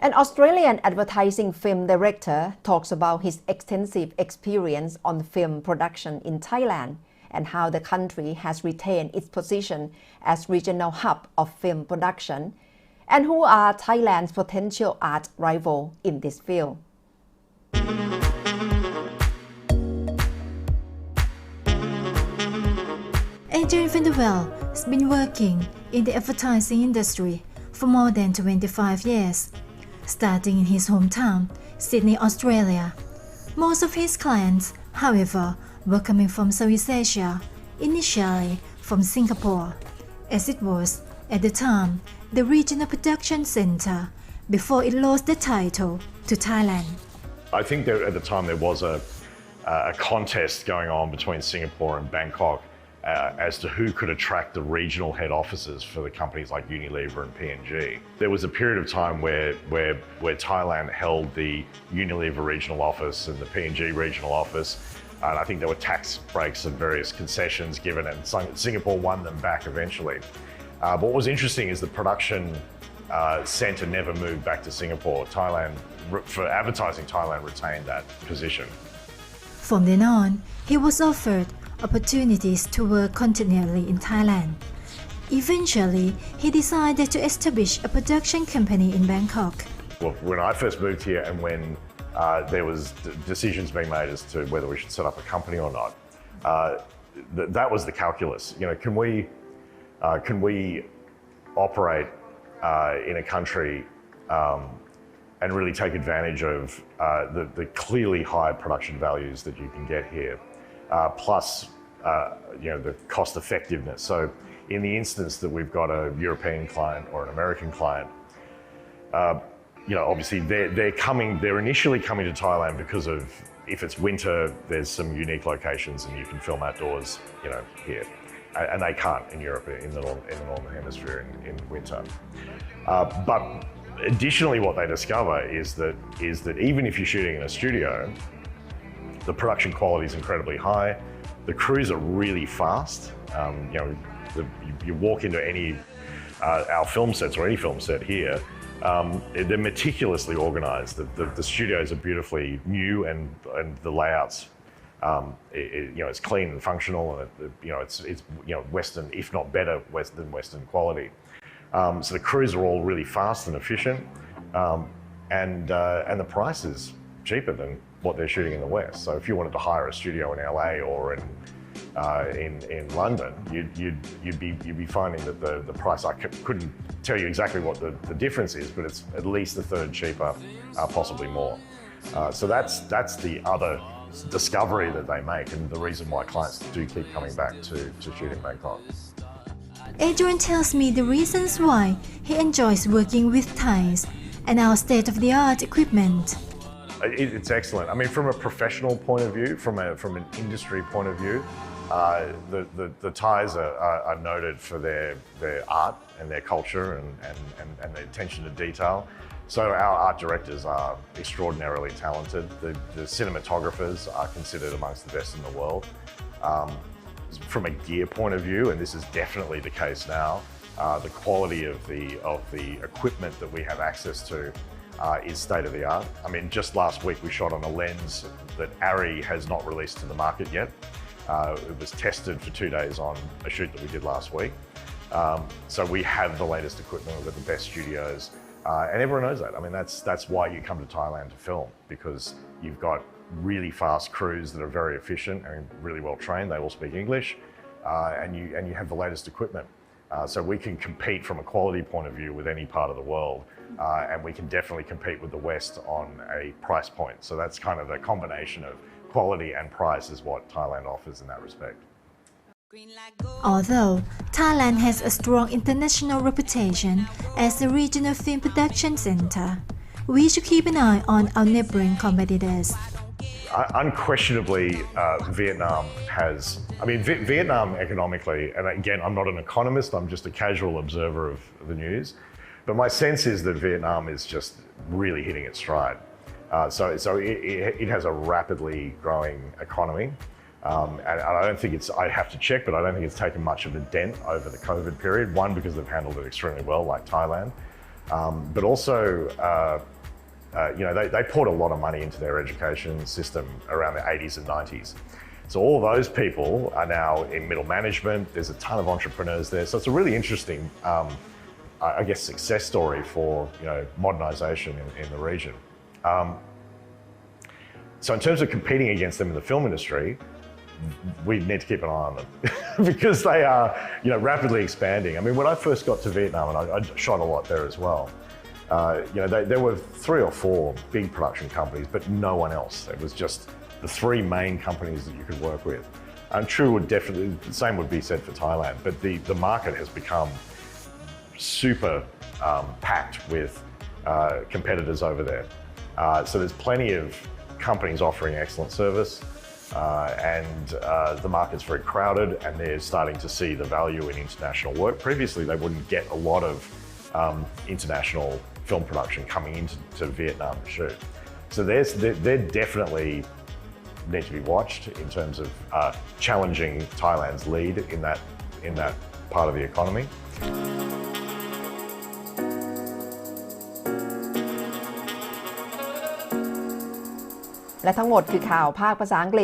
An Australian advertising film director talks about his extensive experience on film production in Thailand and how the country has retained its position as regional hub of film production, and who are Thailand's potential art rival in this field. ADRIAN has been working in the advertising industry for more than 25 years, starting in his hometown, Sydney, Australia. Most of his clients, however, were coming from Southeast Asia, initially from Singapore, as it was, at the time, the regional production center before it lost the title to Thailand. I think that at the time there was a contest going on between Singapore and Bangkok as to who could attract the regional head offices for the companies like Unilever and P&G. There was a period of time where Thailand held the Unilever regional office and the P&G regional office, and I think there were tax breaks and various concessions given, and Singapore won them back eventually. But what was interesting is the production centre never moved back to Singapore. For advertising, Thailand retained that position. From then on, he was offered opportunities to work continually in Thailand. Eventually, he decided to establish a production company in Bangkok. Well, when I first moved here and when there was decisions being made as to whether we should set up a company or not, that was the calculus. You know, can we operate in a country and really take advantage of the clearly high production values that you can get here, plus the cost effectiveness. So in the instance that we've got a European client or an American client, obviously they're initially coming to Thailand because of, if it's winter, there's some unique locations and you can film outdoors, here. And they can't in Europe, in the Northern Hemisphere in winter. But additionally, what they discover is that even if you're shooting in a studio, the production quality is incredibly high. The crews are really fast. You walk into any our film sets or any film set here, they're meticulously organised. The studios are beautifully new, and the layouts, it's clean and functional, and it's Western, if not better, than Western quality. So the crews are all really fast and efficient, and the price is cheaper than what they're shooting in the West. So if you wanted to hire a studio in LA or in London, you'd be finding that the price, I couldn't tell you exactly what the difference is, but it's at least a third cheaper, possibly more. So that's the other discovery that they make, and the reason why clients do keep coming back to shoot in Bangkok. ADRIAN tells me the reasons why he enjoys working with Thais and our state-of-the-art equipment. It's excellent. I mean, from a professional point of view, from an industry point of view, the Thais are noted for their art and their culture and their attention to detail. So our art directors are extraordinarily talented. The cinematographers are considered amongst the best in the world. From a gear point of view, and this is definitely the case now, the quality of the equipment that we have access to is state of the art. I mean, just last week we shot on a lens that ADRIAN has not released to the market yet. It was tested for 2 days on a shoot that we did last week. So we have the latest equipment, we've got the best studios, and everyone knows that. I mean, that's why you come to Thailand to film, because you've got really fast crews that are very efficient and really well trained. They all speak English, and you have the latest equipment. So we can compete from a quality point of view with any part of the world, and we can definitely compete with the West on a price point. So that's kind of the combination of quality and price is what Thailand offers in that respect. Although Thailand has a strong international reputation as a regional film production center, we should keep an eye on our neighboring competitors. Unquestionably, Vietnam has, Vietnam economically, and again, I'm not an economist, I'm just a casual observer of the news, but my sense is that Vietnam is just really hitting its stride. So it has a rapidly growing economy, and I don't think I have to check, but I don't think it's taken much of a dent over the COVID period. One, because they've handled it extremely well, like Thailand, but also they poured a lot of money into their education system around the 80s and 90s. So all those people are now in middle management. There's a ton of entrepreneurs there. So it's a really interesting, success story for modernisation in the region. So in terms of competing against them in the film industry, we need to keep an eye on them because they are, rapidly expanding. I mean, when I first got to Vietnam, and I shot a lot there as well, there were 3 or 4 big production companies, but no one else. It was just the 3 main companies that you could work with. And the same would be said for Thailand, but the market has become super packed with competitors over there. So there's plenty of companies offering excellent service, and the market's very crowded, and they're starting to see the value in international work. Previously, they wouldn't get a lot of international film production coming into Vietnam to shoot. So they're definitely need to be watched in terms of challenging Thailand's lead in that part of the economy. และทั้งหมดคือข่าวภาคภาษาอังกฤษ